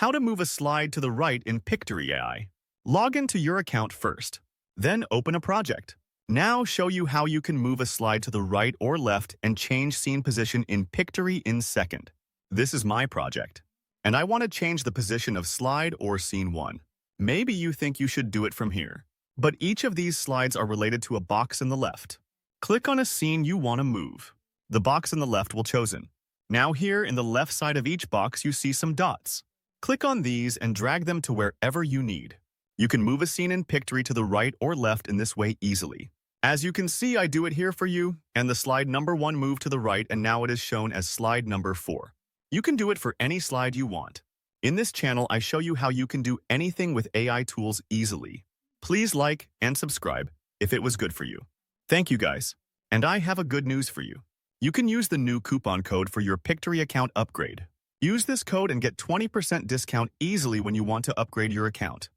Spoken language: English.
How to move a slide to the right in Pictory AI. Log into your account first, then open a project. Now show you how you can move a slide to the right or left and change scene position in Pictory in second. This is my project, and I want to change the position of slide or scene 1. Maybe you think you should do it from here, but each of these slides are related to a box in the left. Click on a scene you want to move. The box in the left will chosen. Now here in the left side of each box you see some dots. Click on these and drag them to wherever you need. You can move a scene in Pictory to the right or left in this way easily. As you can see, I do it here for you, and the slide number 1 moved to the right and now it is shown as slide number 4. You can do it for any slide you want. In this channel, I show you how you can do anything with AI tools easily. Please like and subscribe if it was good for you. Thank you guys. And I have a good news for you. You can use the new coupon code for your Pictory account upgrade. Use this code and get 20% discount easily when you want to upgrade your account.